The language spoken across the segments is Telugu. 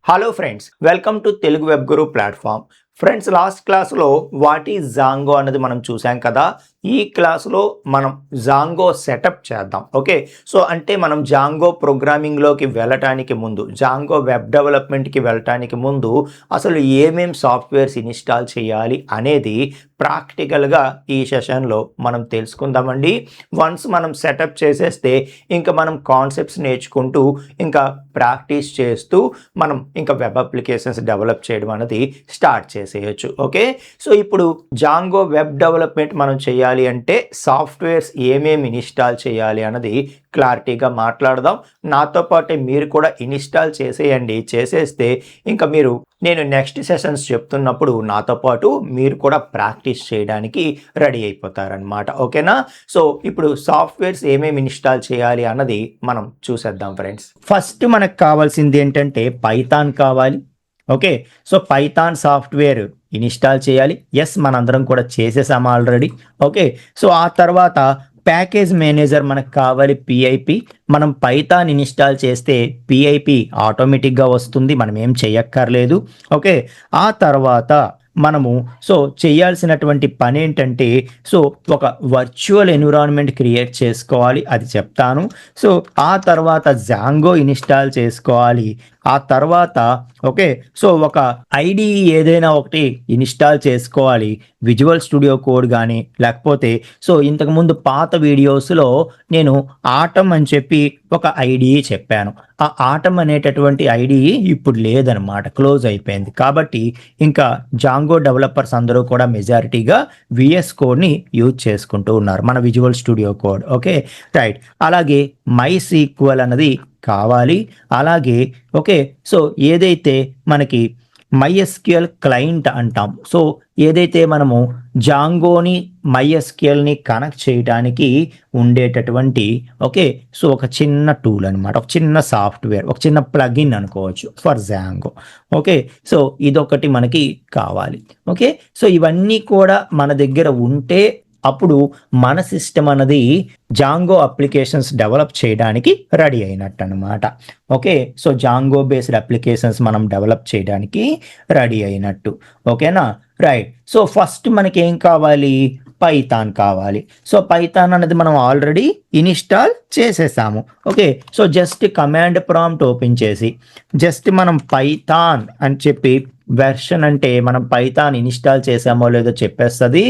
Hello friends, welcome to Telugu web Guru platform. Friends, last క్లాస్లో వాట్ ఈజ్ జాంగో అన్నది మనం చూసాం కదా. ఈ క్లాస్లో మనం జాంగో సెటప్ చేద్దాం. ఓకే, సో అంటే మనం జాంగో ప్రోగ్రామింగ్లోకి వెళ్ళటానికి ముందు, జాంగో వెబ్ డెవలప్మెంట్కి వెళ్ళటానికి ముందు అసలు ఏమేం సాఫ్ట్వేర్స్ ఇన్స్టాల్ చేయాలి అనేది ప్రాక్టికల్గా ఈ సెషన్లో మనం తెలుసుకుందామండి. వన్స్ మనం సెటప్ చేసేస్తే ఇంకా మనం కాన్సెప్ట్స్ నేర్చుకుంటూ ఇంకా ప్రాక్టీస్ చేస్తూ మనం ఇంకా వెబ్ అప్లికేషన్స్ డెవలప్ చేయడం అనేది స్టార్ట్ చేసేయచ్చు. ఓకే, సో ఇప్పుడు జాంగో వెబ్ డెవలప్మెంట్ మనం చేయాలి అంటే సాఫ్ట్వేర్స్ ఏమేమి ఇన్స్టాల్ చేయాలి అన్నది క్లారిటీగా మాట్లాడదాం. నాతో పాటే మీరు కూడా ఇన్స్టాల్ చేసేయండి. చేసేస్తే ఇంకా నేను నెక్స్ట్ సెషన్స్ చెప్తున్నప్పుడు నాతో పాటు మీరు కూడా ప్రాక్టీస్ చేయడానికి రెడీ అయిపోతారనమాట. ఓకేనా? సో ఇప్పుడు సాఫ్ట్వేర్స్ ఏమేమి ఇన్స్టాల్ చేయాలి అన్నది మనం చూసేద్దాం ఫ్రెండ్స్. ఫస్ట్ మనకు కావాల్సింది ఏంటంటే పైథాన్ కావాలి. Okay, so Python software install చేయాలి. ఎస్, మనందరం కూడా చేసేసాము ఆల్రెడీ. ఓకే, సో ఆ తర్వాత ప్యాకేజ్ మేనేజర్ మనకు కావాలి, పిఐపి. మనం పైథాన్ ఇన్స్టాల్ చేస్తే పిఐపి ఆటోమేటిక్గా వస్తుంది, మనం ఏం చేయక్కర్లేదు. ఓకే, ఆ తర్వాత మనము చేయాల్సినటువంటి పని ఏంటంటే ఒక వర్చువల్ ఎన్విరాన్మెంట్ క్రియేట్ చేసుకోవాలి, అది చెప్తాను. ఆ తర్వాత జాంగో ఇన్స్టాల్ చేసుకోవాలి. ఆ తర్వాత ఒక ఐడిఈ ఏదైనా ఒకటి ఇన్స్టాల్ చేసుకోవాలి, విజువల్ స్టూడియో కోడ్ కానీ, లేకపోతే ఇంతకుముందు పాత వీడియోస్లో నేను ఆటమ్ అని చెప్పి ఒక ఐడిఈ చెప్పాను. ఆ ఆటమ్ అనేటటువంటి ఐడిఈ ఇప్పుడు లేదనమాట, క్లోజ్ అయిపోయింది. కాబట్టి ఇంకా జాంగో డెవలపర్స్ అందరూ కూడా మెజారిటీగా విఎస్ కోడ్ని యూజ్ చేసుకుంటూ ఉన్నారు, మన visual studio code. Okay, right. అలాగే MySQL అన్నది కావాలి. అలాగే ఏదైతే మనకి MySQL క్లయింట్ అంటాం, ఏదైతే మనము జాంగోని MySQLని కనెక్ట్ చేయడానికి ఉండేటటువంటి ఒక చిన్న టూల్ అనమాట, ఒక చిన్న సాఫ్ట్వేర్, ఒక చిన్న ప్లగిన్ అనుకోవచ్చు ఫర్ జాంగో. ఓకే, ఇదొకటి మనకి కావాలి. ఓకే, ఇవన్నీ కూడా మన దగ్గర ఉంటే అప్పుడు మన సిస్టమ్ అన్నది జాంగో అప్లికేషన్స్ డెవలప్ చేయడానికి రెడీ అయినట్టు అనమాట. ఓకే, జాంగో బేస్డ్ అప్లికేషన్స్ మనం డెవలప్ చేయడానికి రెడీ అయినట్టు. ఓకేనా, రైట్. ఫస్ట్ మనకి ఏం కావాలి? పైథాన్ కావాలి. పైథాన్ అనేది మనం ఆల్రెడీ ఇన్స్టాల్ చేసేసాము. Okay, just command prompt open చేసి జస్ట్ మనం పైథాన్ అని చెప్పి, వెర్షన్ అంటే మనం పైథాన్ ఇన్స్టాల్ చేసామో లేదో చెప్పేస్తుంది.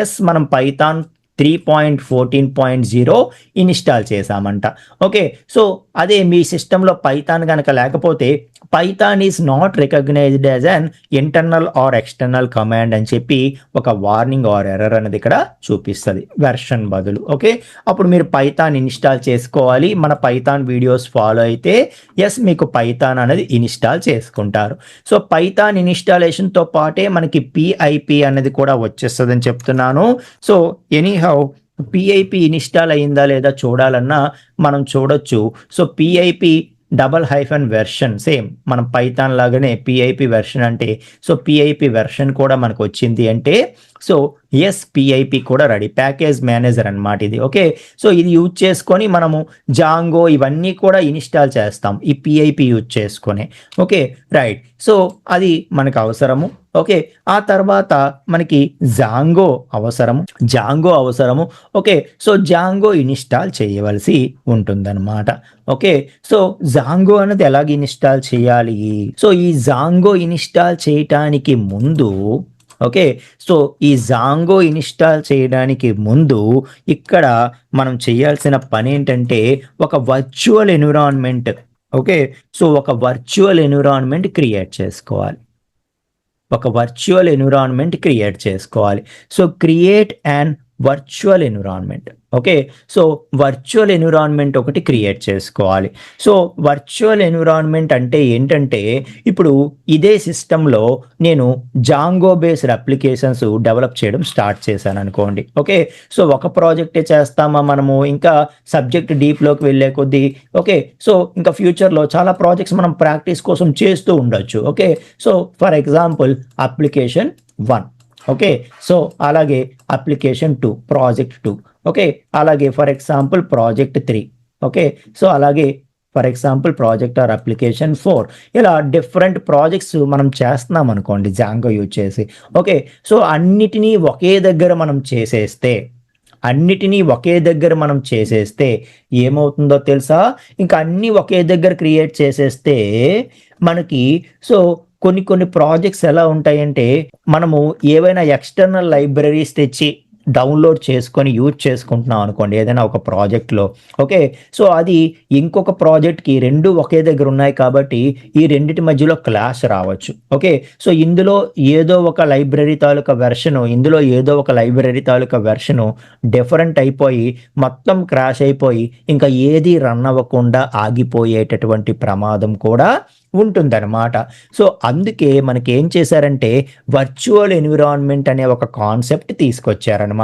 ఎస్, మనం పైథాన్ 3.14.0 ఇన్స్టాల్ చేసామంట. ఓకే, అదే మీ సిస్టంలో పైథాన్ కనుక లేకపోతే Python is not recognised as an internal or external command అని చెప్పి ఒక వార్నింగ్ ఆర్ ఎర్రర్ అనేది ఇక్కడ చూపిస్తుంది వెర్షన్ బదులు. ఓకే, అప్పుడు మీరు పైథాన్ ఇన్స్టాల్ చేసుకోవాలి. మన పైథాన్ వీడియోస్ ఫాలో అయితే ఎస్, మీకు పైథాన్ అనేది ఇన్స్టాల్ చేసుకుంటారు. పైథాన్ ఇన్స్టాలేషన్తో పాటే మనకి పిఐపి అనేది కూడా వచ్చేస్తుంది అని చెప్తున్నాను. ఎనీహౌ పిఐపి ఇన్స్టాల్ అయిందా లేదా చూడాలన్నా మనం చూడొచ్చు. పిఐపి -- వెర్షన్, సేమ్ మనం పైథాన్ లాగానే పిఐపి వెర్షన్ అంటే పిఐపి వెర్షన్ కూడా మనకు వచ్చింది అంటే ఎస్, పిఐపి కూడా రెడీ. ప్యాకేజ్ మేనేజర్ అనమాట ఇది. ఓకే, ఇది యూజ్ చేసుకొని మనము జాంగో ఇవన్నీ కూడా ఇన్స్టాల్ చేస్తాం ఈ పిఐపి యూజ్ చేసుకొని. Okay, right. అది మనకు అవసరము. ఓకే, ఆ తర్వాత మనకి జాంగో అవసరము. ఓకే, జాంగో ఇన్స్టాల్ చేయవలసి ఉంటుందన్నమాట. ఓకే, జాంగో అనేది ఎలాగ ఇన్స్టాల్ చేయాలి? ఈ జాంగో ఇన్స్టాల్ చేయటానికి ముందు ఈ జాంగో ఇన్స్టాల్ చేయడానికి ముందు ఇక్కడ మనం చేయాల్సిన పని ఏంటంటే ఒక వర్చువల్ ఎన్విరాన్మెంట్. ఓకే, ఒక వర్చువల్ ఎన్విరాన్మెంట్ క్రియేట్ చేసుకోవాలి. Create and virtual environment. Okay, virtual environment ఒకటి క్రియేట్ చేసుకోవాలి. వర్చువల్ ఎన్విరాన్మెంట్ అంటే ఏంటంటే ఇప్పుడు ఇదే సిస్టంలో నేను జాంగో బేస్డ్ అప్లికేషన్స్ డెవలప్ చేయడం స్టార్ట్ చేశాను అనుకోండి. ఓకే, ఒక ప్రాజెక్టే చేస్తామా మనము? ఇంకా సబ్జెక్ట్ డీప్లోకి వెళ్ళే కొద్దీ ఇంకా ఫ్యూచర్లో చాలా ప్రాజెక్ట్స్ మనం ప్రాక్టీస్ కోసం చేస్తూ ఉండొచ్చు. Okay, for example application 1. Okay, అలాగే అప్లికేషన్ 2, ప్రాజెక్ట్ 2. ఓకే, అలాగే ఫర్ ఎగ్జాంపుల్ ప్రాజెక్ట్ 3. ఓకే, అలాగే for example project or application 4 ఇలా డిఫరెంట్ ప్రాజెక్ట్స్ మనం చేస్తున్నాం అనుకోండి జాంగో యూజ్ చేసి. ఓకే, సో అన్నిటినీ ఒకే దగ్గర మనం చేసేస్తే ఏమవుతుందో తెలుసా? ఇంకా అన్నీ ఒకే దగ్గర క్రియేట్ చేసేస్తే మనకి సో కొన్ని ప్రాజెక్ట్స్ ఎలా ఉంటాయంటే మనము ఏవైనా ఎక్స్టర్నల్ లైబ్రరీస్ తెచ్చి డౌన్లోడ్ చేసుకొని యూజ్ చేసుకుంటున్నాం అనుకోండి ఏదైనా ఒక ప్రాజెక్ట్లో. ఓకే, సో అది ఇంకొక ప్రాజెక్ట్కి రెండు ఒకే దగ్గర ఉన్నాయి కాబట్టి ఈ రెండిటి మధ్యలో క్లాష్ రావచ్చు. ఓకే, సో ఇందులో ఏదో ఒక లైబ్రరీ తాలూకా వెర్షను డిఫరెంట్ అయిపోయి మొత్తం క్రాష్ అయిపోయి ఇంకా ఏది రన్ అవ్వకుండా ఆగిపోయేటటువంటి ప్రమాదం కూడా ఉంటుందన్నమాట. సో అందుకే మనకి ఏం చేశారంటే వర్చువల్ ఎన్విరాన్మెంట్ అనే ఒక కాన్సెప్ట్ తీసుకొచ్చారనమాట.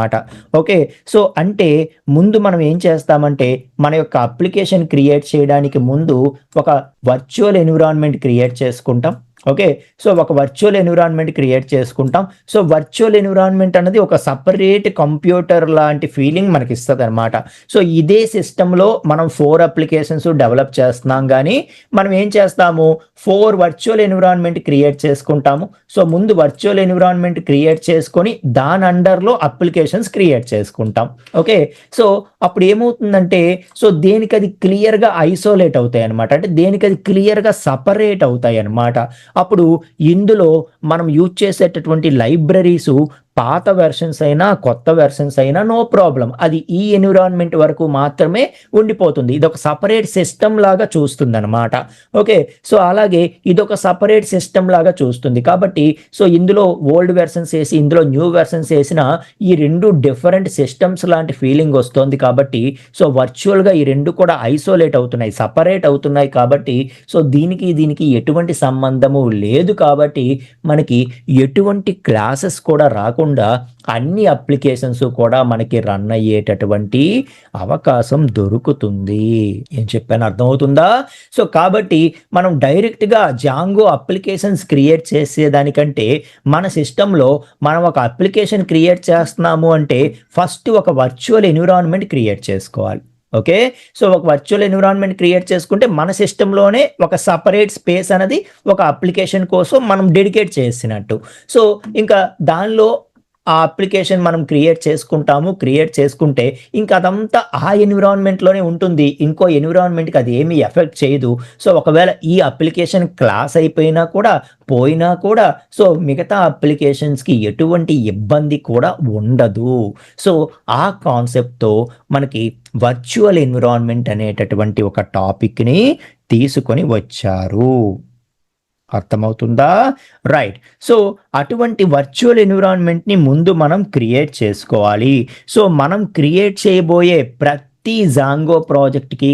ఓకే, సో అంటే ముందు మనం ఏం చేస్తామంటే మన యొక్క అప్లికేషన్ క్రియేట్ చేయడానికి ముందు ఒక వర్చువల్ ఎన్విరాన్మెంట్ క్రియేట్ చేసుకుంటాం. ఓకే, సో ఒక వర్చువల్ ఎన్విరాన్మెంట్ క్రియేట్ చేసుకుంటాం. సో వర్చువల్ ఎన్విరాన్మెంట్ అనేది ఒక సపరేట్ కంప్యూటర్ లాంటి ఫీలింగ్ మనకి ఇస్తుంది అనమాట. సో ఇదే సిస్టంలో మనం 4 అప్లికేషన్స్ డెవలప్ చేస్తున్నాం కానీ మనం ఏం చేస్తాము 4 వర్చువల్ ఎన్విరాన్మెంట్ క్రియేట్ చేసుకుంటాము. సో ముందు వర్చువల్ ఎన్విరాన్మెంట్ క్రియేట్ చేసుకొని దాని అండర్లో అప్లికేషన్స్ క్రియేట్ చేసుకుంటాం. ఓకే, సో అప్పుడు ఏమవుతుందంటే సో దేనికి అది క్లియర్గా ఐసోలేట్ అవుతాయి అనమాట, అంటే దేనికి అది క్లియర్గా సపరేట్ అవుతాయి అనమాట. అప్పుడు ఇందులో మనం యూజ్ చేసేటటువంటి లైబ్రరీసు పాత వెర్షన్స్ అయినా కొత్త వెర్షన్స్ అయినా నో ప్రాబ్లం, అది ఈ ఎన్విరాన్మెంట్ వరకు మాత్రమే ఉండిపోతుంది. ఇది ఒక సపరేట్ సిస్టమ్ లాగా చూస్తుంది అనమాట. ఓకే, సో అలాగే ఇదొక సపరేట్ సిస్టమ్ లాగా చూస్తుంది కాబట్టి సో ఇందులో ఓల్డ్ వెర్షన్స్ వేసి ఇందులో న్యూ వెర్షన్స్ వేసిన ఈ రెండు డిఫరెంట్ సిస్టమ్స్ లాంటి ఫీలింగ్ వస్తుంది కాబట్టి సో వర్చువల్గా ఈ రెండు కూడా ఐసోలేట్ అవుతున్నాయి, సపరేట్ అవుతున్నాయి కాబట్టి సో దీనికి ఎటువంటి సంబంధము లేదు కాబట్టి మనకి ఎటువంటి క్లాసెస్ కూడా రాకుండా అన్ని అప్లికేషన్స్ కూడా మనకి రన్ అయ్యేటటువంటి అవకాశం దొరుకుతుంది. ఏం చెప్పాను అర్థమవుతుందా? సో కాబట్టి మనం డైరెక్ట్గా జాంగో అప్లికేషన్స్ క్రియేట్ చేసేదానికంటే మన సిస్టంలో మనం ఒక అప్లికేషన్ క్రియేట్ చేస్తున్నాము అంటే ఫస్ట్ ఒక వర్చువల్ ఎన్విరాన్మెంట్ క్రియేట్ చేసుకోవాలి. ఓకే, సో ఒక వర్చువల్ ఎన్విరాన్మెంట్ క్రియేట్ చేసుకుంటే మన సిస్టంలోనే ఒక సపరేట్ స్పేస్ అనేది ఒక అప్లికేషన్ కోసం మనం డెడికేట్ చేసినట్టు. సో ఇంకా దానిలో ఆ అప్లికేషన్ మనం క్రియేట్ చేసుకుంటే ఇంకా అదంతా ఆ ఎన్విరాన్మెంట్లోనే ఉంటుంది, ఇంకో ఎన్విరాన్మెంట్కి అది ఏమీ ఎఫెక్ట్ చేయదు. సో ఒకవేళ ఈ అప్లికేషన్ క్లాస్ అయిపోయినా కూడా సో మిగతా అప్లికేషన్స్కి ఎటువంటి ఇబ్బంది కూడా ఉండదు. సో ఆ కాన్సెప్ట్తో మనకి వర్చువల్ ఎన్విరాన్మెంట్ అనేటటువంటి ఒక టాపిక్ని తీసుకొని వచ్చారు. అర్థమవుతుందా? రైట్, సో అటువంటి వర్చువల్ ఎన్విరాన్మెంట్ని ముందు మనం క్రియేట్ చేసుకోవాలి. సో మనం క్రియేట్ చేయబోయే ప్రతి జాంగో ప్రాజెక్ట్కి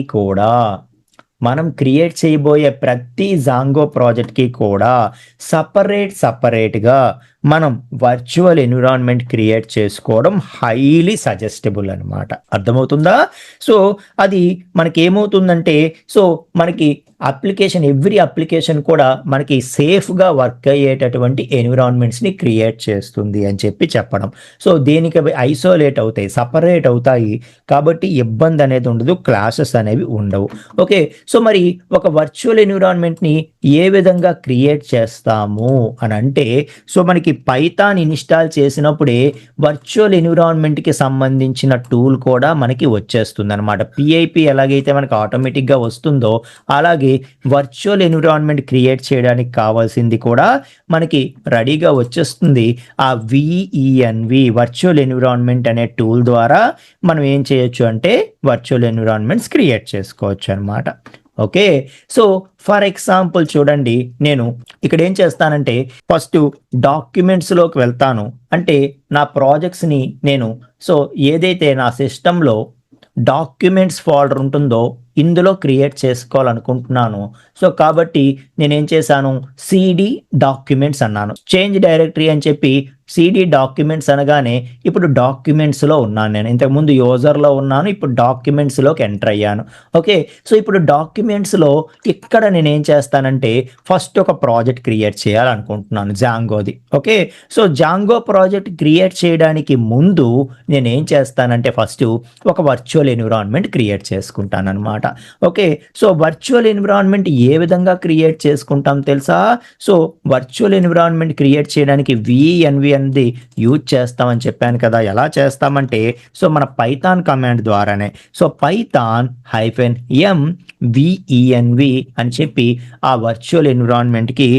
కూడా సపరేట్గా మనం వర్చువల్ ఎన్విరాన్మెంట్ క్రియేట్ చేసుకోవడం హైలీ సజెస్టబుల్ అనమాట. అర్థమవుతుందా? సో అది మనకి ఏమవుతుందంటే సో మనకి ఎవ్రీ అప్లికేషన్ కూడా మనకి సేఫ్గా వర్క్ అయ్యేటటువంటి ఎన్విరాన్మెంట్స్ని క్రియేట్ చేస్తుంది అని చెప్పడం. సో దేనికి ఐసోలేట్ అవుతాయి, సపరేట్ అవుతాయి కాబట్టి ఇబ్బంది అనేది ఉండదు, క్లాషెస్ అనేవి ఉండవు. ఓకే, సో మరి ఒక వర్చువల్ ఎన్విరాన్మెంట్ని ఏ విధంగా క్రియేట్ చేస్తాము అని అంటే సో మనకి పైథాన్ ఇన్స్టాల్ చేసినప్పుడే వర్చువల్ ఎన్విరాన్మెంట్కి సంబంధించిన టూల్ కూడా మనకి వచ్చేస్తుంది అనమాట. పిఐపి ఎలాగైతే మనకి ఆటోమేటిక్గా వస్తుందో అలాగే వర్చువల్ ఎన్విరాన్మెంట్ క్రియేట్ చేయడానికి కావాల్సింది కూడా మనకి రెడీగా వచ్చేస్తుంది. ఆ విఈఎన్వి వర్చువల్ ఎన్విరాన్మెంట్ అనే టూల్ ద్వారా మనం ఏం చేయొచ్చు అంటే వర్చువల్ ఎన్విరాన్మెంట్స్ క్రియేట్ చేసుకోవచ్చు అనమాట. ఓకే, సో ఫర్ ఎగ్జాంపుల్ చూడండి, నేను ఇక్కడ ఏం చేస్తానంటే ఫస్ట్ డాక్యుమెంట్స్లోకి వెళ్తాను. అంటే నా ప్రాజెక్ట్స్ని నేను సో ఏదైతే నా సిస్టంలో డాక్యుమెంట్స్ ఫోల్డర్ ఉంటుందో ఇందులో క్రియేట్ చేసుకోవాలనుకుంటున్నాను. సో కాబట్టి నేనేం చేశాను సిడి డాక్యుమెంట్స్ అన్నాను. చేంజ్ డైరెక్టరీ అని చెప్పి సిడి డాక్యుమెంట్స్ అనగానే ఇప్పుడు డాక్యుమెంట్స్లో ఉన్నాను. నేను ఇంతకుముందు యూజర్లో ఉన్నాను, ఇప్పుడు డాక్యుమెంట్స్లోకి ఎంటర్ అయ్యాను. ఓకే, సో ఇప్పుడు డాక్యుమెంట్స్లో ఇక్కడ నేనేం చేస్తానంటే ఫస్ట్ ఒక ప్రాజెక్ట్ క్రియేట్ చేయాలనుకుంటున్నాను జాంగోది. Okay, so Django project create చేయడానికి ముందు నేనేం చేస్తానంటే ఫస్ట్ ఒక వర్చువల్ ఎన్విరాన్మెంట్ క్రియేట్ చేసుకుంటాను అనమాట. ఓకే, సో వర్చువల్ ఎన్విరాన్మెంట్ ఏ విధంగా క్రియేట్ చేసుకుంటాం తెలుసా? సో వర్చువల్ ఎన్విరాన్మెంట్ క్రియేట్ చేయడానికి విఎన్వి అనేది యూజ్ చేస్తామని చెప్పాను కదా. ఎలా చేస్తామంటే సో మన పైథాన్ కమాండ్ ద్వారానే. సో పైథాన్ -m విఎన్వి అని చెప్పి ఆ వర్చువల్ ఎన్విరాన్మెంట్కి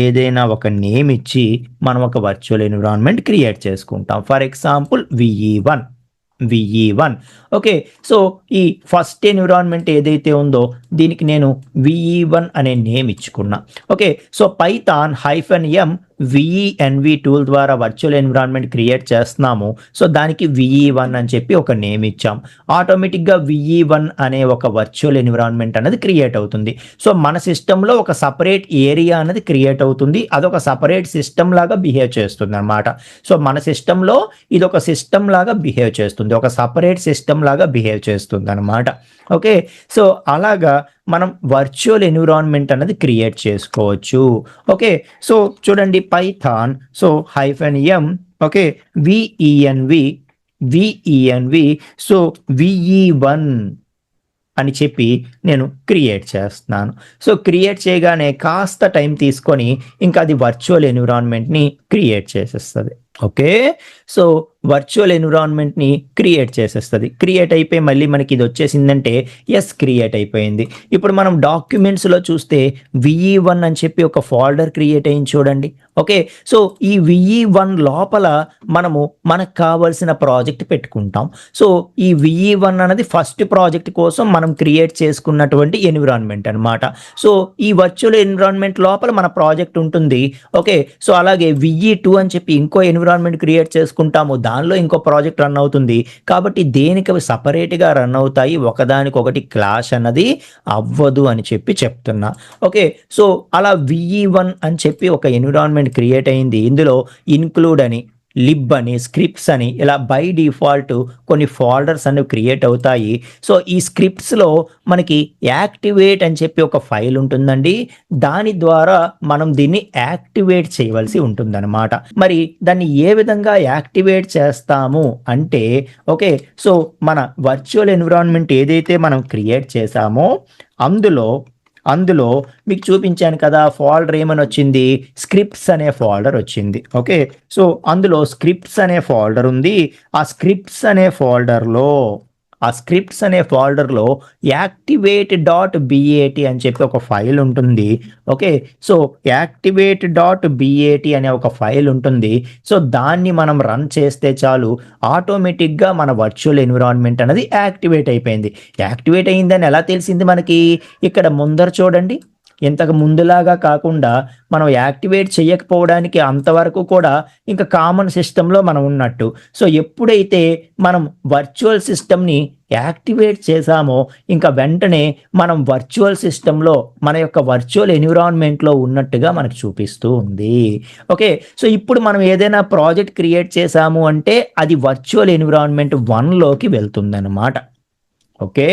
ఏదైనా ఒక నేమ్ ఇచ్చి మనం ఒక వర్చువల్ ఎన్విరాన్మెంట్ క్రియేట్ చేసుకుంటాం. For example VE1. Okay, so ఈ ఫస్ట్ ఎన్విరాన్మెంట్ ఏదైతే ఉందో దీనికి నేను VE1 అనే నేమ్ ఇచ్చుకున్నా. Okay, so Python -m venv tool ద్వారా వర్చువల్ ఎన్విరాన్మెంట్ క్రియేట్ చేస్తున్నాము. సో దానికి VE1 అని చెప్పి ఒక నేమ్ ఇచ్చాం. ఆటోమేటిక్గా VE1 అనే ఒక వర్చువల్ ఎన్విరాన్మెంట్ అనేది క్రియేట్ అవుతుంది. సో మన సిస్టంలో ఒక సపరేట్ ఏరియా అనేది క్రియేట్ అవుతుంది. అదొక సపరేట్ సిస్టమ్ లాగా బిహేవ్ చేస్తుంది అనమాట. సో మన సిస్టంలో ఇది ఒక సిస్టమ్ లాగా బిహేవ్ చేస్తుంది, ఒక సపరేట్ సిస్టమ్ లాగా బిహేవ్ చేస్తుంది అనమాట. ఓకే, సో అలాగా మనం వర్చువల్ ఎన్విరాన్మెంట్ అనేది క్రియేట్ చేసుకోవచ్చు. ఓకే, సో చూడండి Python so -m okay విఎన్వి so VE1 అని చెప్పి నేను క్రియేట్ చేస్తున్నాను. సో క్రియేట్ చేయగానే కాస్త టైం తీసుకొని ఇంకా అది వర్చువల్ ఎన్విరాన్మెంట్ని క్రియేట్ చేసేస్తుంది. ఓకే, సో వర్చువల్ ఎన్విరాన్మెంట్ని క్రియేట్ చేసేస్తుంది. క్రియేట్ అయిపోయి మళ్ళీ మనకి ఇది వచ్చేసిందంటే ఎస్ క్రియేట్ అయిపోయింది. ఇప్పుడు మనం డాక్యుమెంట్స్లో చూస్తే VE1 అని చెప్పి ఒక ఫోల్డర్ క్రియేట్ అయింది చూడండి. ఓకే, సో ఈ VE1 లోపల మనకు కావాల్సిన ప్రాజెక్ట్ పెట్టుకుంటాం. సో ఈ VE1 అనేది ఫస్ట్ ప్రాజెక్ట్ కోసం మనం క్రియేట్ చేసుకున్నటువంటి ఎన్విరాన్మెంట్ అనమాట. సో ఈ వర్చువల్ ఎన్విరాన్మెంట్ లోపల మన ప్రాజెక్ట్ ఉంటుంది. ఓకే, సో అలాగే VE2 అని చెప్పి ఇంకో ఎన్విరాన్మెంట్ క్రియేట్ చేసుకుంటాము, దానిలో ఇంకో ప్రాజెక్ట్ రన్ అవుతుంది. కాబట్టి దేనికి అవి సపరేట్గా రన్ అవుతాయి, ఒకదానికొకటి క్లాష్ అన్నది అవ్వదు అని చెప్పి చెప్తున్నా. ఓకే, సో అలా VE1 అని చెప్పి ఒక ఎన్విరాన్మెంట్ క్రియేట్ అయింది. ఇందులో ఇన్క్లూడ్ అని, లిబ్ అని, స్క్రిప్ట్స్ అని ఇలా బై డిఫాల్ట్ కొన్ని ఫోల్డర్స్ అనేవి క్రియేట్ అవుతాయి. సో ఈ స్క్రిప్ట్స్లో మనకి యాక్టివేట్ అని చెప్పి ఒక ఫైల్ ఉంటుందండి. దాని ద్వారా మనం దీన్ని యాక్టివేట్ చేయవలసి ఉంటుందన్నమాట. మరి దాన్ని ఏ విధంగా యాక్టివేట్ చేస్తాము అంటే ఓకే, సో మన వర్చువల్ ఎన్విరాన్మెంట్ ఏదైతే మనం క్రియేట్ చేసామో అందులో మీకు చూపించాను కదా ఫోల్డర్ ఏమని వచ్చింది, స్క్రిప్ట్స్ అనే ఫోల్డర్ వచ్చింది. ఓకే, సో అందులో స్క్రిప్ట్స్ అనే ఫోల్డర్ ఉంది. ఆ స్క్రిప్ట్స్ అనే ఫోల్డర్లో యాక్టివేట్.bat అని చెప్పి ఒక ఫైల్ ఉంటుంది. ఓకే, సో యాక్టివేట్.bat అనే ఒక ఫైల్ ఉంటుంది. సో దాన్ని మనం రన్ చేస్తే చాలు ఆటోమేటిక్గా మన వర్చువల్ ఎన్విరాన్మెంట్ అనేది యాక్టివేట్ అయిపోయింది. యాక్టివేట్ అయిందని ఎలా తెలిసింది మనకి? ఇక్కడ ముందర చూడండి, ఇంతకు ముందులాగా కాకుండా మనం యాక్టివేట్ చేయకపోవడానికి అంతవరకు కూడా ఇంకా కామన్ సిస్టంలో మనం ఉన్నట్టు. సో ఎప్పుడైతే మనం వర్చువల్ సిస్టమ్ని యాక్టివేట్ చేసామో ఇంకా వెంటనే మనం వర్చువల్ సిస్టంలో మన యొక్క వర్చువల్ ఎన్విరాన్మెంట్లో ఉన్నట్టుగా మనకు చూపిస్తూ ఉంది. ఓకే, సో ఇప్పుడు మనం ఏదైనా ప్రాజెక్ట్ క్రియేట్ చేసాము అంటే అది వర్చువల్ ఎన్విరాన్మెంట్ 1లోకి వెళ్తుందన్నమాట. ఓకే,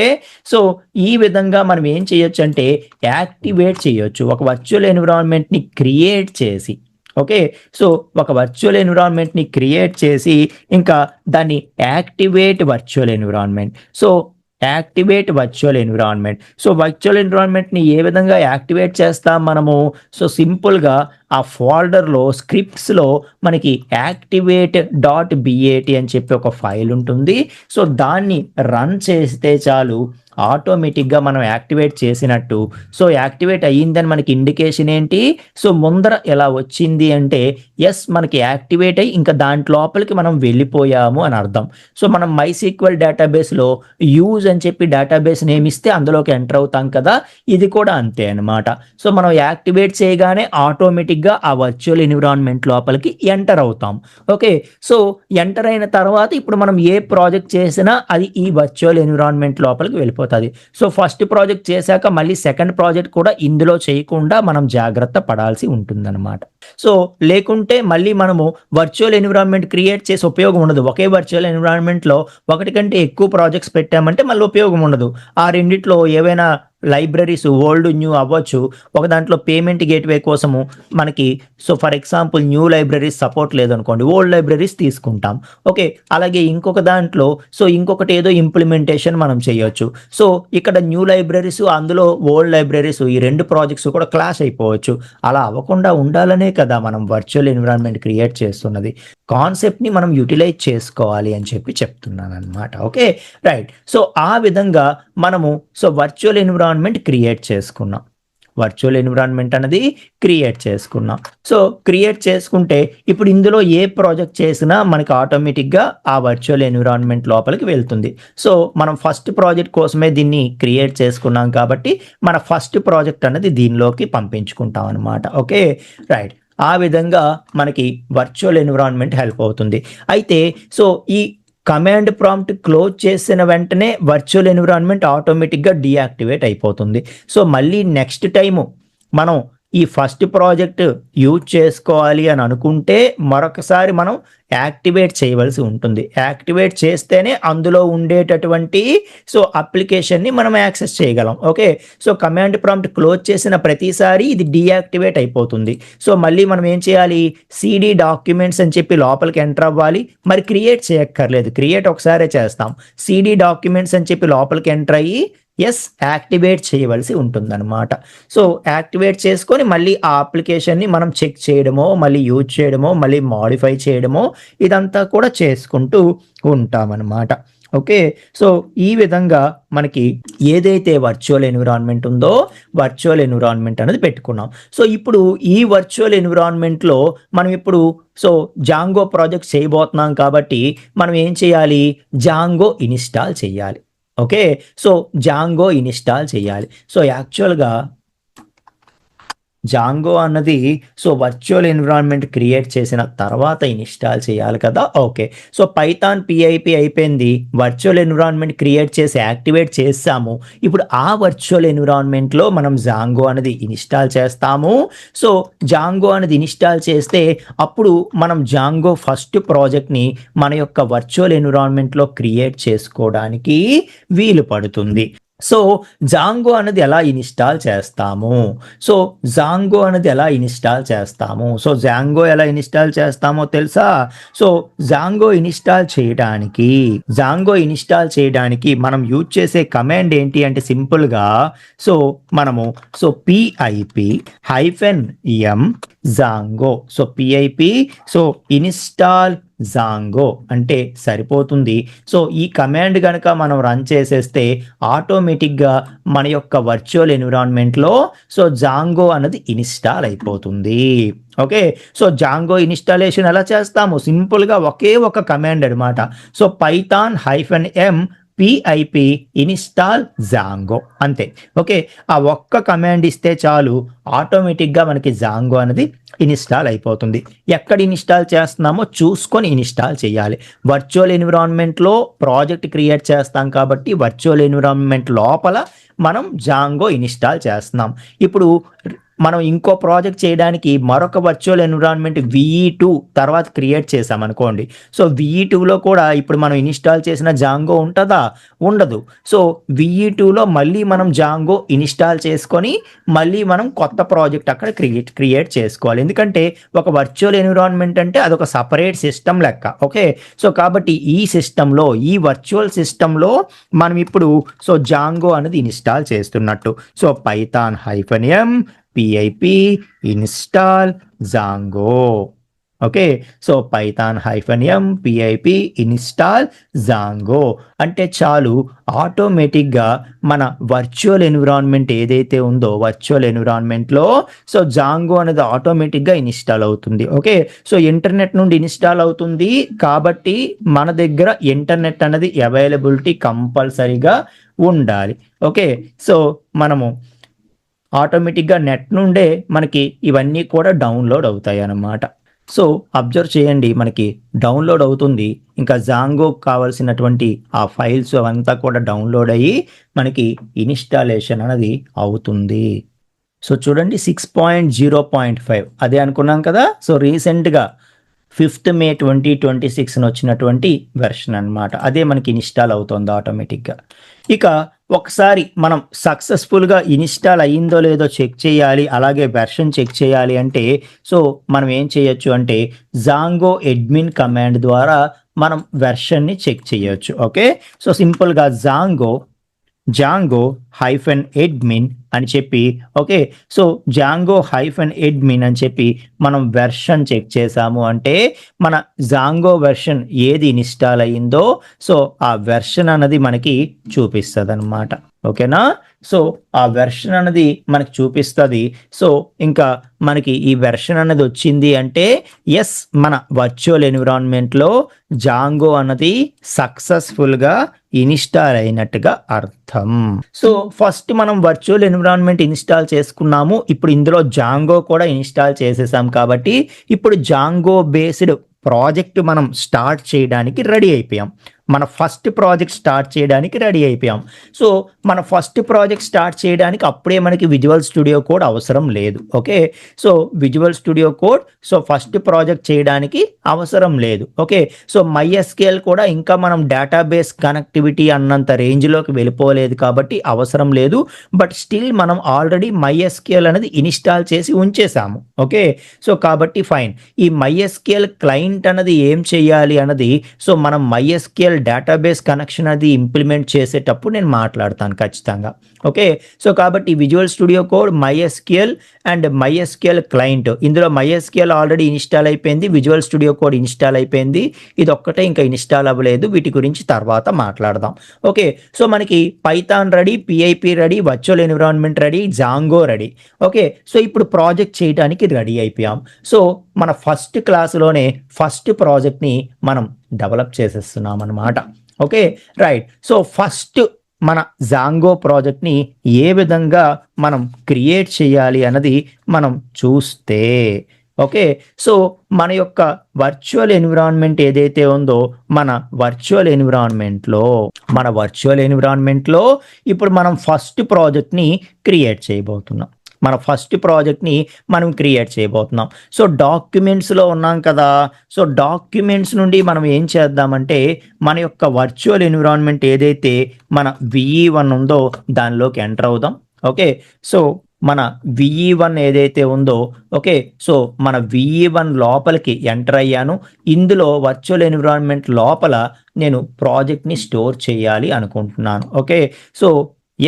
సో ఈ విధంగా మనం ఏం చేయొచ్చు అంటే యాక్టివేట్ చేయొచ్చు ఒక వర్చువల్ ఎన్విరాన్మెంట్ని క్రియేట్ చేసి. ఓకే, సో ఒక వర్చువల్ ఎన్విరాన్మెంట్ని క్రియేట్ చేసి ఇంకా దాన్ని activate virtual environment. So virtual ఎన్విరాన్మెంట్ని ఏ విధంగా యాక్టివేట్ చేస్తాం మనము? సో సింపుల్గా ఆ ఫోల్డర్లో స్క్రిప్ట్స్లో మనకి యాక్టివేట్.bat అని చెప్పి ఒక ఫైల్ ఉంటుంది. సో దాన్ని రన్ చేస్తే చాలు ఆటోమేటిక్గా మనం యాక్టివేట్ చేసినట్టు. సో యాక్టివేట్ అయ్యిందని మనకి ఇండికేషన్ ఏంటి? సో ముందర ఎలా వచ్చింది అంటే ఎస్ మనకి యాక్టివేట్ అయ్యి ఇంకా దాంట్ లోపలికి మనం వెళ్ళిపోయాము అని అర్థం. సో మనం MySQL డేటాబేస్లో యూజ్ అని చెప్పి డేటాబేస్ నేమ్ ఇస్తే అందులోకి ఎంటర్ అవుతాం కదా, ఇది కూడా అంతే అనమాట. సో మనం యాక్టివేట్ చేయగానే ఆటోమేటిక్గా ఆ వర్చువల్ ఎన్విరాన్మెంట్ లోపలికి ఎంటర్ అవుతాం. ఓకే, సో ఎంటర్ అయిన తర్వాత ఇప్పుడు మనం ఏ ప్రాజెక్ట్ చేసినా అది ఈ వర్చువల్ ఎన్విరాన్మెంట్ లోపలికి వెళ్ళిపోతుంది. సో ఫస్ట్ ప్రాజెక్ట్ చేశాక మళ్ళీ సెకండ్ ప్రాజెక్ట్ కూడా ఇందులో చేయకుండా మనం జాగ్రత్త పడాల్సి ఉంటుందన్నమాట. సో లేకుంటే మళ్ళీ మనము వర్చువల్ ఎన్విరాన్మెంట్ క్రియేట్ చేసి ఉపయోగం ఉండదు. ఒకే వర్చువల్ ఎన్విరాన్మెంట్లో ఒకటి కంటే ఎక్కువ ప్రాజెక్ట్స్ పెట్టామంటే మళ్ళీ ఉపయోగం ఉండదు. ఆ రెండిట్లో ఏవైనా లైబ్రరీస్ ఓల్డ్ న్యూ అవ్వచ్చు. ఒక దాంట్లో పేమెంట్ గేట్వే కోసము మనకి so for example new libraries support లేదనుకోండి, ఓల్డ్ లైబ్రరీస్ తీసుకుంటాం. ఓకే, అలాగే ఇంకొక దాంట్లో సో ఇంకొకటి ఏదో ఇంప్లిమెంటేషన్ మనం చేయొచ్చు. సో ఇక్కడ న్యూ లైబ్రరీస్, అందులో ఓల్డ్ లైబ్రరీస్, ఈ రెండు ప్రాజెక్ట్స్ కూడా క్లాష్ అయిపోవచ్చు. అలా అవ్వకుండా ఉండాలనే కదా మనం వర్చువల్ ఎన్విరాన్మెంట్ క్రియేట్ చేస్తున్నది. కాన్సెప్ట్ని మనం యూటిలైజ్ చేసుకోవాలి అని చెప్పి చెప్తున్నాను అనమాట. Okay right. సో ఆ విధంగా మనము సో వర్చువల్ ఎన్విరాన్మెంట్ క్రియేట్ చేసుకున్నాం. వర్చువల్ ఎన్విరాన్మెంట్ అనేది క్రియేట్ చేసుకున్నాం. సో క్రియేట్ చేసుకుంటే ఇప్పుడు ఇందులో ఏ ప్రాజెక్ట్ చేసినా మనకి ఆటోమేటిక్గా ఆ వర్చువల్ ఎన్విరాన్మెంట్ లోపలికి వెళ్తుంది. సో మనం ఫస్ట్ ప్రాజెక్ట్ కోసమే దీన్ని క్రియేట్ చేసుకున్నాం కాబట్టి మన ఫస్ట్ ప్రాజెక్ట్ అనేది దీనిలోకి పంపించుకుంటాం అనమాట. Okay right. ఆ విధంగా మనకి వర్చువల్ ఎన్విరాన్మెంట్ హెల్ప్ అవుతుంది. అయితే సో ఈ కమాండ్ ప్రాంప్ట్ క్లోజ్ చేసిన వెంటనే వర్చువల్ ఎన్విరాన్మెంట్ ఆటోమేటిక్గా డీయాక్టివేట్ అయిపోతుంది. సో మళ్ళీ నెక్స్ట్ టైము మనం ఈ ఫస్ట్ ప్రాజెక్ట్ యూజ్ చేసుకోవాలి అని అనుకుంటే మరొకసారి మనం యాక్టివేట్ చేయవలసి ఉంటుంది. యాక్టివేట్ చేస్తేనే అందులో ఉండేటటువంటి సో అప్లికేషన్ని మనం యాక్సెస్ చేయగలం. Okay, so command prompt close చేసిన ప్రతిసారి ఇది డీయాక్టివేట్ అయిపోతుంది. సో మళ్ళీ మనం ఏం చేయాలి, సిడి డాక్యుమెంట్స్ అని చెప్పి లోపలికి ఎంటర్ అవ్వాలి. మరి క్రియేట్ చేయక్కర్లేదు, క్రియేట్ ఒకసారే చేస్తాం. సిడి డాక్యుమెంట్స్ అని చెప్పి లోపలికి ఎంటర్ అయ్యి యాక్టివేట్ చేయవలసి ఉంటుందన్నమాట. సో యాక్టివేట్ చేసుకొని మళ్ళీ ఆ అప్లికేషన్ని మనం చెక్ చేయడమో, మళ్ళీ యూజ్ చేయడమో, మళ్ళీ మాడిఫై చేయడమో ఇదంతా కూడా చేసుకుంటూ ఉంటామన్నమాట. ఓకే, సో ఈ విధంగా మనకి ఏదైతే వర్చువల్ ఎన్విరాన్మెంట్ ఉందో వర్చువల్ ఎన్విరాన్మెంట్ అనేది పెట్టుకున్నాం. సో ఇప్పుడు ఈ వర్చువల్ ఎన్విరాన్మెంట్లో మనం ఇప్పుడు సో జాంగో ప్రాజెక్ట్ చేయబోతున్నాం కాబట్టి మనం ఏం చేయాలి, జాంగో ఇన్స్టాల్ చేయాలి. ఓకే, సో జాంగో ఇన్స్టాల్ చేయాలి. సో యాక్చువల్గా జాంగో అన్నది సో వర్చువల్ ఎన్విరాన్మెంట్ క్రియేట్ చేసిన తర్వాత ఇన్స్టాల్ చేయాలి కదా. ఓకే, సో పైథాన్ పిఐపి అయిపోయింది, వర్చువల్ ఎన్విరాన్మెంట్ క్రియేట్ చేసి యాక్టివేట్ చేసాము. ఇప్పుడు ఆ వర్చువల్ ఎన్విరాన్మెంట్లో మనం జాంగో అనేది ఇన్స్టాల్ చేస్తాము. సో జాంగో అనేది ఇన్స్టాల్ చేస్తే అప్పుడు మనం జాంగో ఫస్ట్ ప్రాజెక్ట్ని మన యొక్క వర్చువల్ ఎన్విరాన్మెంట్లో క్రియేట్ చేసుకోవడానికి వీలు పడుతుంది. సో జాంగో అనేది ఎలా ఇన్స్టాల్ చేస్తాము, సో జాంగో అనేది ఎలా ఇన్స్టాల్ చేస్తాము, సో జాంగో ఎలా ఇన్స్టాల్ చేస్తామో తెలుసా? సో జాంగో ఇన్స్టాల్ చేయడానికి మనం యూజ్ చేసే కమాండ్ ఏంటి అంటే సింపుల్గా సో మనము so PIP -m Django, so PIP so install Django అంటే సరిపోతుంది. సో ఈ కమాండ్ కనుక మనం రన్ చేసేస్తే ఆటోమేటిక్గా మన యొక్క వర్చువల్ ఎన్విరాన్మెంట్లో సో జాంగో అనేది ఇన్స్టాల్ అయిపోతుంది. ఓకే, సో జాంగో ఇన్స్టాలేషన్ ఎలా చేస్తాము, సింపుల్గా ఒకే ఒక కమాండ్ అనమాట. So Python -m PIP install Django అంతే. ఓకే, ఆ ఒక్క కమాండ్ ఇస్తే చాలు ఆటోమేటిక్గా మనకి జాంగో అనేది ఇన్స్టాల్ అయిపోతుంది. ఎక్కడ ఇన్స్టాల్ చేస్తున్నామో చూసుకొని ఇన్స్టాల్ చేయాలి. వర్చువల్ ఎన్విరాన్మెంట్లో ప్రాజెక్ట్ క్రియేట్ చేస్తాం కాబట్టి వర్చువల్ ఎన్విరాన్మెంట్ లోపల మనం జాంగో ఇన్స్టాల్ చేస్తున్నాం. ఇప్పుడు మనం ఇంకో ప్రాజెక్ట్ చేయడానికి మరొక వర్చువల్ ఎన్విరాన్మెంట్ VE2 తర్వాత క్రియేట్ చేసామనుకోండి. సో VE2లో కూడా ఇప్పుడు మనం ఇన్స్టాల్ చేసిన జాంగో ఉంటుందా? ఉండదు. సో VE2లో మళ్ళీ మనం జాంగో ఇన్స్టాల్ చేసుకొని మళ్ళీ మనం కొత్త ప్రాజెక్ట్ అక్కడ క్రియేట్ చేసుకోవాలి. ఎందుకంటే ఒక వర్చువల్ ఎన్విరాన్మెంట్ అంటే అదొక సపరేట్ సిస్టమ్ లెక్క. ఓకే, సో కాబట్టి ఈ సిస్టంలో, ఈ వర్చువల్ సిస్టంలో మనం ఇప్పుడు సో జాంగో అనేది ఇన్స్టాల్ చేస్తున్నట్టు. So Python -m PIP install Django. Okay, so Python -m PIP install Django అంటే చాలు ఆటోమేటిక్గా మన వర్చువల్ ఎన్విరాన్మెంట్ ఏదైతే ఉందో వర్చువల్ ఎన్విరాన్మెంట్లో సో జాంగో అనేది ఆటోమేటిక్గా ఇన్స్టాల్ అవుతుంది. ఓకే, సో ఇంటర్నెట్ నుండి ఇన్స్టాల్ అవుతుంది కాబట్టి మన దగ్గర ఇంటర్నెట్ అనేది అవైలబిలిటీ కంపల్సరీగా ఉండాలి. ఓకే, సో మనము ఆటోమేటిక్గా నెట్ నుండే మనకి ఇవన్నీ కూడా డౌన్లోడ్ అవుతాయి అన్నమాట. సో అబ్జర్వ్ చేయండి, మనకి డౌన్లోడ్ అవుతుంది. ఇంకా జాంగో కావాల్సినటువంటి ఆ ఫైల్స్ అవంతా కూడా డౌన్లోడ్ అయ్యి మనకి ఇన్స్టాలేషన్ అనేది అవుతుంది. సో చూడండి 6.0.5 అదే అనుకున్నాం కదా. సో రీసెంట్గా 5th May 2026 వచ్చినటువంటి వెర్షన్ అన్నమాట. అదే మనకి ఇన్స్టాల్ అవుతుంది ఆటోమేటిక్గా. ఇక ఒకసారి మనం సక్సెస్ఫుల్గా ఇన్స్టాల్ అయ్యిందో లేదో చెక్ చేయాలి, అలాగే వెర్షన్ చెక్ చేయాలి అంటే సో మనం ఏం చేయొచ్చు అంటే జాంగో అడ్మిన్ కమాండ్ ద్వారా మనం వెర్షన్ని చెక్ చేయొచ్చు. ఓకే, సో సింపుల్గా జాంగో హైఫెన్ అడ్మిన్ అని చెప్పి, okay, so Django hyphen admin అని చెప్పి మనం వెర్షన్ చెక్ చేసాము అంటే మన జాంగో వెర్షన్ ఏది ఇన్స్టాల్ అయ్యిందో సో ఆ వెర్షన్ అన్నది మనకి చూపిస్తుంది అనమాట. ఓకేనా, సో ఆ వెర్షన్ అన్నది మనకి చూపిస్తుంది. సో ఇంకా మనకి ఈ వెర్షన్ అన్నది వచ్చింది అంటే ఎస్, మన వర్చువల్ ఎన్విరాన్మెంట్లో జాంగో అన్నది సక్సెస్ఫుల్గా ఇన్స్టాల్ అయినట్టుగా అర్థం. సో ఫస్ట్ మనం వర్చువల్ ఎన్విరాన్మెంట్ ఇన్స్టాల్ చేసుకున్నాము, ఇప్పుడు ఇందులో జాంగో కూడా ఇన్స్టాల్ చేసేసాం కాబట్టి ఇప్పుడు జాంగో బేస్డ్ ప్రాజెక్ట్ మనం స్టార్ట్ చేయడానికి రెడీ అయిపోయాం. మన ఫస్ట్ ప్రాజెక్ట్ స్టార్ట్ చేయడానికి రెడీ అయిపోయాం. సో మన ఫస్ట్ ప్రాజెక్ట్ స్టార్ట్ చేయడానికి అప్పుడే మనకి విజువల్ స్టూడియో కోడ్ అవసరం లేదు. Okay, so visual studio code so first project చేయడానికి అవసరం లేదు. ఓకే, సో MySQL కూడా ఇంకా మనం డేటాబేస్ కనెక్టివిటీ అన్నంత రేంజ్లోకి వెళ్ళిపోలేదు కాబట్టి అవసరం లేదు. బట్ స్టిల్ మనం ఆల్రెడీ MySQL అనేది ఇన్స్టాల్ చేసి ఉంచేసాము. ఓకే, సో కాబట్టి ఫైన్. ఈ MySQL క్లయింట్ అన్నది ఏం చేయాలి అన్నది సో మనం MySQL డేటాబేస్ కనెక్షన్ అది ఇంప్లిమెంట్ చేసేటప్పుడు నేను మాట్లాడతాను ఖచ్చితంగా. ఓకే, సో కాబట్టి visual studio code MySQL and MySQL client, ఇందులో MySQL ఆల్రెడీ ఇన్స్టాల్ అయిపోయింది, విజువల్ స్టూడియో కోడ్ ఇన్స్టాల్ అయిపోయింది, ఇది ఒక్కటే ఇంకా ఇన్స్టాల్ అవ్వలేదు, వీటి గురించి తర్వాత మాట్లాడదాం. ఓకే, సో మనకి Python ready, PIP ready, virtual environment ready, Django ready. Okay, so ఇప్పుడు ప్రాజెక్ట్ చేయడానికి రెడీ అయిపోయాం. సో మన ఫస్ట్ క్లాసులోనే ఫస్ట్ ప్రాజెక్ట్ని మనం డెవలప్ చేసేస్తున్నాం అన్నమాట. Okay, right. సో ఫస్ట్ మన జాంగో ప్రాజెక్ట్ని ఏ విధంగా మనం క్రియేట్ చేయాలి అన్నది మనం చూస్తే, ఓకే, సో మన యొక్క వర్చువల్ ఎన్విరాన్మెంట్ ఏదైతే ఉందో మన వర్చువల్ ఎన్విరాన్మెంట్లో ఇప్పుడు మనం ఫస్ట్ ప్రాజెక్ట్ని క్రియేట్ చేయబోతున్నాం. మనం క్రియేట్ చేయబోతున్నాం. సో డాక్యుమెంట్స్లో ఉన్నాం కదా, సో డాక్యుమెంట్స్ నుండి మనం ఏం చేద్దామంటే మన యొక్క వర్చువల్ ఎన్విరాన్మెంట్ ఏదైతే మన VE1 ఉందో దానిలోకి ఎంటర్ అవుదాం. ఓకే, సో మన VE1 ఏదైతే ఉందో, ఓకే, సో మన VE1 లోపలికి ఎంటర్ అయ్యాను. ఇందులో వర్చువల్ ఎన్విరాన్మెంట్ లోపల నేను ప్రాజెక్ట్ని స్టోర్ చేయాలి అనుకుంటున్నాను. ఓకే, సో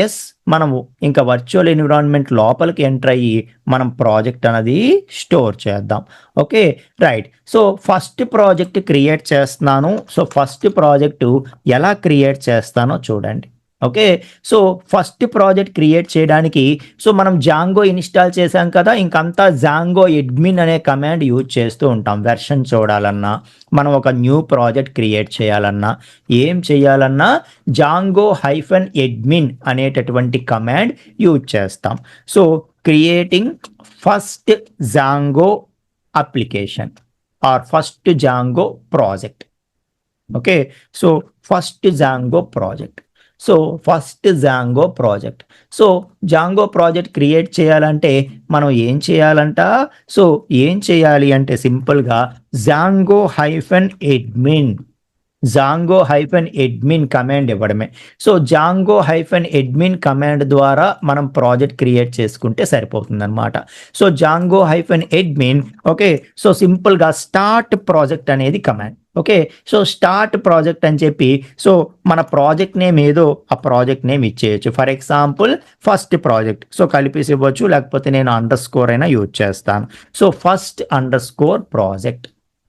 ఎస్, మనము ఇంకా వర్చువల్ ఎన్విరాన్మెంట్ లోపలికి ఎంటర్ అయ్యి మనం ప్రాజెక్ట్ అనేది స్టోర్ చేద్దాం. Okay, right. So first project create చేస్తున్నాను. సో ఫస్ట్ ప్రాజెక్టు ఎలా క్రియేట్ చేస్తానో చూడండి. Okay, so first project create చేయడానికి సో మనం జాంగో ఇన్స్టాల్ చేసాం కదా, ఇంకంతా జాంగో అడ్మిన్ అనే కమాండ్ యూజ్ చేస్తూ ఉంటాం. వెర్షన్ చూడాలన్నా, మనం ఒక న్యూ ప్రాజెక్ట్ క్రియేట్ చేయాలన్నా, ఏం చేయాలన్నా జాంగో హైఫెన్ అడ్మిన్ అనేటటువంటి కమాండ్ యూజ్ చేస్తాం. So creating first Django application or first Django project. Okay, so first Django project. So Django project create చేయాలంటే మనం ఏం చేయాలంట, సో ఏం చేయాలి అంటే సింపుల్గా జాంగో హైఫెన్ అడ్మిన్ కమాండ్ ఇవ్వడమే. So Django hyphen admin command ద్వారా మనం ప్రాజెక్ట్ క్రియేట్ చేసుకుంటే సరిపోతుంది అనమాట. So Django hyphen admin, okay, so సింపుల్గా స్టార్ట్ ప్రాజెక్ట్ అనేది command. Okay, so start project అని చెప్పి సో మన ప్రాజెక్ట్ నేమ్ ఏదో ఆ ప్రాజెక్ట్ నేమ్ ఇచ్చేయచ్చు. For example first project, so కలిపేసి ఇవ్వచ్చు, లేకపోతే నేను _ అయినా యూజ్ చేస్తాను. So first _ project.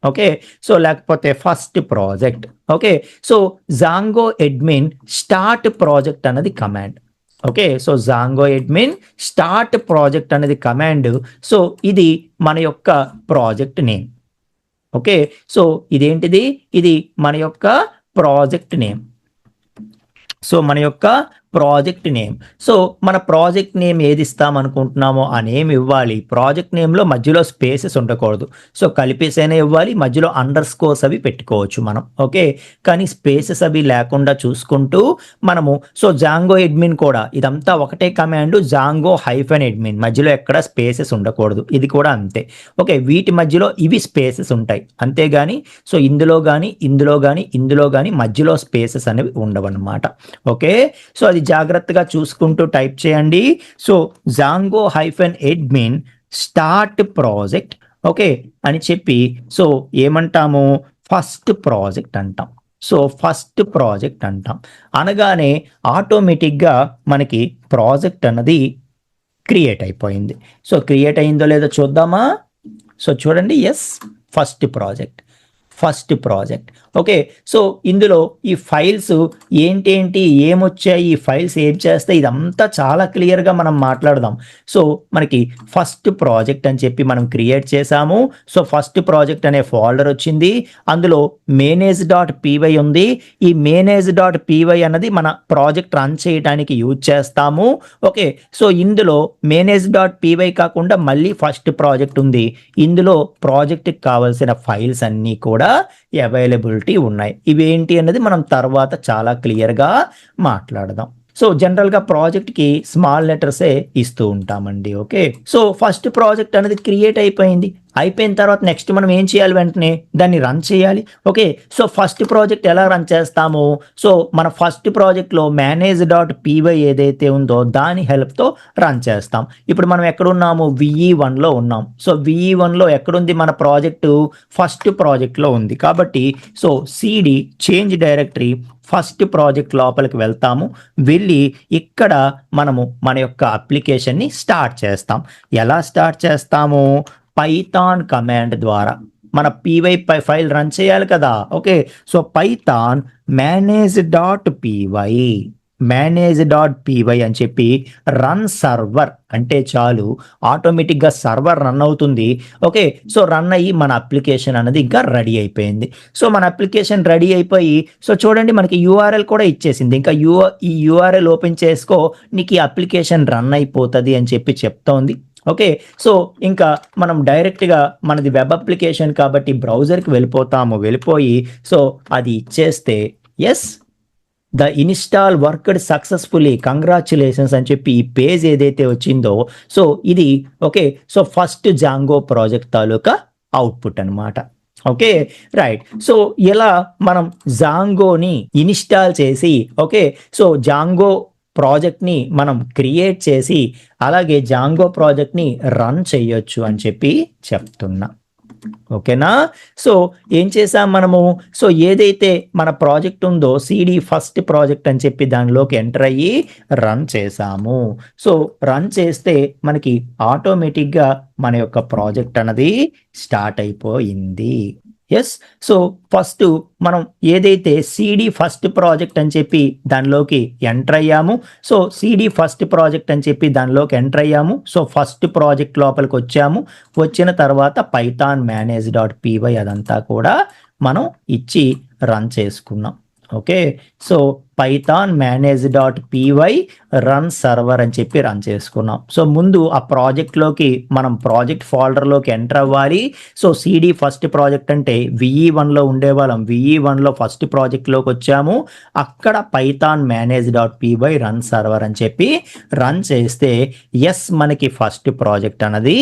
Okay, so లేకపోతే first project. Okay, so Django admin start project అన్నది command. Okay, so Django admin start project అనేది కమాండ్. సో ఇది మన యొక్క ప్రాజెక్ట్ నేమ్. ఓకే, సో ఇదేంటిది, ఇది మన యొక్క ప్రాజెక్ట్ నేమ్. సో మన యొక్క ప్రాజెక్ట్ నేమ్. సో మన ప్రాజెక్ట్ నేమ్ ఏది ఇస్తాం అనుకుంటున్నామో ఆ నేమ్ ఇవ్వాలి. ప్రాజెక్ట్ నేమ్లో మధ్యలో స్పేసెస్ ఉండకూడదు. సో కలిపేసైనా ఇవ్వాలి, మధ్యలో అండర్ స్కోర్స్ అవి పెట్టుకోవచ్చు మనం. ఓకే, కానీ స్పేసెస్ అవి లేకుండా చూసుకుంటూ మనము సో జాంగో అడ్మిన్ కూడా ఇదంతా ఒకటే కమాండ్, జాంగో హైఫెన్ అడ్మిన్, మధ్యలో ఎక్కడ స్పేసెస్ ఉండకూడదు. ఇది కూడా అంతే. ఓకే, వీటి మధ్యలో ఇవి స్పేసెస్ ఉంటాయి అంతేగాని సో ఇందులో కానీ ఇందులో కానీ మధ్యలో స్పేసెస్ అనేవి ఉండవన్నమాట. ఓకే, సో అది జాగ్రత్తగా చూసుకుంటూ టైప్ చేయండి. So Django hyphen admin start project okay అని చెప్పి సో ఏమంటాము, ఫస్ట్ ప్రాజెక్ట్ అంటాం. సో ఫస్ట్ ప్రాజెక్ట్ అంటాం అనగానే ఆటోమేటిక్గా మనకి ప్రాజెక్ట్ అన్నది క్రియేట్ అయిపోయింది. సో క్రియేట్ అయిందో లేదో చూద్దామా. సో చూడండి, yes, first project. Okay, so ఇందులో ఈ ఫైల్స్ ఏంటేంటి, ఏమొచ్చాయి, ఈ ఫైల్స్ ఏం చేస్తాయి, ఇదంతా చాలా క్లియర్గా మనం మాట్లాడదాం. సో మనకి ఫస్ట్ ప్రాజెక్ట్ అని చెప్పి మనం క్రియేట్ చేసాము. సో ఫస్ట్ ప్రాజెక్ట్ అనే ఫోల్డర్ వచ్చింది, అందులో manage.py ఉంది. ఈ manage.py అన్నది మన ప్రాజెక్ట్ రన్ చేయడానికి యూజ్ చేస్తాము. ఓకే, సో ఇందులో manage.py కాకుండా మళ్ళీ ఫస్ట్ ప్రాజెక్ట్ ఉంది. ఇందులో ప్రాజెక్ట్కి కావాల్సిన ఫైల్స్ అన్నీ కూడా అవైలబిలిటీ ఉన్నాయి. ఇవేంటి అన్నది మనం తర్వాత చాలా క్లియర్గా మాట్లాడదాం. సో జనరల్గా ప్రాజెక్ట్కి స్మాల్ లెటర్సే ఇస్తూ ఉంటామండి. ఓకే, సో ఫస్ట్ ప్రాజెక్ట్ అనేది క్రియేట్ అయిపోయిన తర్వాత నెక్స్ట్ మనం ఏం చేయాలి, వెంటనే దాన్ని రన్ చేయాలి. ఓకే, సో ఫస్ట్ ప్రాజెక్ట్ ఎలా రన్ చేస్తాము, సో మన ఫస్ట్ ప్రాజెక్ట్లో manage.py ఏదైతే ఉందో దాని హెల్ప్తో రన్ చేస్తాం. ఇప్పుడు మనం ఎక్కడున్నాము, VE1లో ఉన్నాం. సో VE1లో ఎక్కడుంది మన ప్రాజెక్టు, ఫస్ట్ ప్రాజెక్ట్లో ఉంది. కాబట్టి so CD change directory first project లోపలికి వెళ్తాము. వెళ్ళి ఇక్కడ మనము మన యొక్క అప్లికేషన్ని స్టార్ట్ చేస్తాం. ఎలా స్టార్ట్ చేస్తాము, పైథాన్ కమాండ్ ద్వారా మన py ఫైల్ రన్ చేయాలి కదా. ఓకే, సో పైథాన్ manage.py అని చెప్పి రన్ సర్వర్ అంటే చాలు, ఆటోమేటిక్గా సర్వర్ రన్ అవుతుంది. ఓకే, సో రన్ అయ్యి మన అప్లికేషన్ అనేది ఇంకా రెడీ అయిపోయింది. సో మన అప్లికేషన్ రెడీ అయిపోయి సో చూడండి మనకి URL కూడా ఇచ్చేసింది. ఇంకా ఈ URL ఓపెన్ చేసుకో, నీకు ఈ అప్లికేషన్ రన్ అయిపోతుంది అని చెప్పి చెప్తోంది. ఓకే, సో ఇంకా మనం డైరెక్ట్గా మనది వెబ్ అప్లికేషన్ కాబట్టి బ్రౌజర్కి వెళ్ళిపోయి సో అది ఇచ్చేస్తే yes the install worked successfully congratulations అని చెప్పి ఈ పేజ్ ఏదైతే వచ్చిందో సో ఇది okay, so first Django project తాలూకా అవుట్పుట్ అనమాట. Okay, right. సో ఇలా మనం జాంగోని ఇన్స్టాల్ చేసి ఓకే, సో జాంగో ప్రాజెక్ట్ని మనం క్రియేట్ చేసి అలాగే జాంగో ప్రాజెక్ట్ని రన్ చేయొచ్చు అని చెప్పి చెప్తున్నా. ఓకేనా, సో ఏం చేసాం మనము, సో ఏదైతే మన ప్రాజెక్ట్ ఉందో CD ఫస్ట్ ప్రాజెక్ట్ అని చెప్పి దానిలోకి ఎంటర్ అయ్యి రన్ చేసాము. సో రన్ చేస్తే మనకి ఆటోమేటిక్గా మన యొక్క ప్రాజెక్ట్ అన్నది స్టార్ట్ అయిపోయింది. ఎస్, సో ఫస్ట్ మనం ఏదైతే CD ఫస్ట్ ప్రాజెక్ట్ అని చెప్పి దానిలోకి ఎంటర్ అయ్యాము. సో CD ఫస్ట్ ప్రాజెక్ట్ అని చెప్పి దానిలోకి ఎంటర్ అయ్యాము. సో ఫస్ట్ ప్రాజెక్ట్ లోపలికి వచ్చిన తర్వాత పైథాన్ manage.py అదంతా కూడా మనం ఇచ్చి రన్ చేసుకున్నాం. Okay, so Python manage.py run server అని చెప్పి రన్ చేసుకున్నాం. సో ముందు ఆ ప్రాజెక్ట్లోకి మనం ప్రాజెక్ట్ ఫోల్డర్లోకి ఎంటర్ అవ్వాలి. సో CD ఫస్ట్ ప్రాజెక్ట్ అంటే VE1లో ఉండేవాళ్ళం, VE1లో ఫస్ట్ ప్రాజెక్ట్లోకి వచ్చాము. అక్కడ పైథాన్ manage.py రన్ సర్వర్ అని చెప్పి రన్ చేస్తే ఎస్ మనకి ఫస్ట్ ప్రాజెక్ట్ అన్నది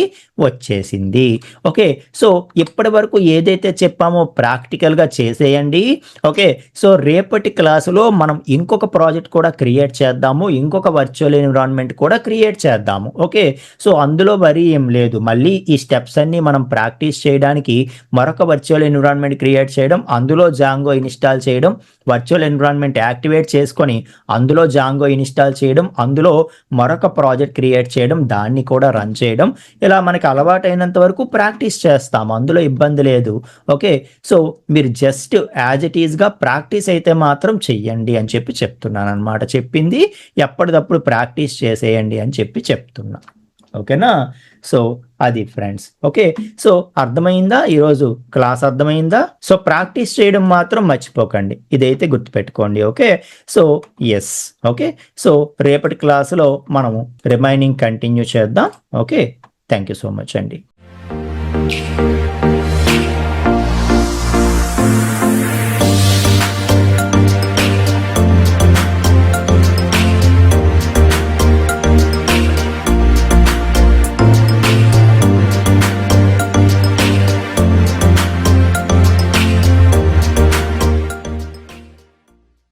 వచ్చేసింది. ఓకే, సో ఇప్పటి వరకు ఏదైతే చెప్పామో ప్రాక్టికల్గా చేసేయండి. ఓకే, సో రేపటి క్లాసులో మనం ఇంకొక ప్రాజెక్ట్ కూడా క్రియేట్ చేద్దాము, ఇంకొక వర్చువల్ ఎన్విరాన్మెంట్ కూడా క్రియేట్ చేద్దాము. ఓకే, సో అందులో వరి ఏం లేదు, మళ్ళీ ఈ స్టెప్స్ అన్ని మనం ప్రాక్టీస్ చేయడానికి మరొక వర్చువల్ ఎన్విరాన్మెంట్ క్రియేట్ చేయడం, అందులో జాంగో ఇన్స్టాల్ చేయడం, వర్చువల్ ఎన్విరాన్మెంట్ యాక్టివేట్ చేసుకొని అందులో జాంగో ఇన్స్టాల్ చేయడం, అందులో మరొక ప్రాజెక్ట్ క్రియేట్ చేయడం, దాన్ని కూడా రన్ చేయడం, ఇలా మనకి అలవాటైనంత వరకు ప్రాక్టీస్ చేస్తాము, అందులో ఇబ్బంది లేదు. ఓకే, సో మీరు జస్ట్ యాజ్ ఇట్ ఈస్గా ప్రాక్టీస్ అయితే మాత్రం చెయ్యండి అని చెప్పి చెప్తున్నాను అనమాట. చెప్పింది ఎప్పటికప్పుడు ప్రాక్టీస్ చేసేయండి అని చెప్పి చెప్తున్నా. ఓకేనా? సో అది ఫ్రెండ్స్. ఓకే. సో అర్థమైందా? ఈరోజు క్లాస్ అర్థమైందా? సో ప్రాక్టీస్ చేయడం మాత్రం మర్చిపోకండి. ఇదైతే గుర్తుపెట్టుకోండి. Okay. So yes. Okay. So రేపటి క్లాసులో మనము రిమైనింగ్ కంటిన్యూ చేద్దాం. Okay. Thank you so much అండి.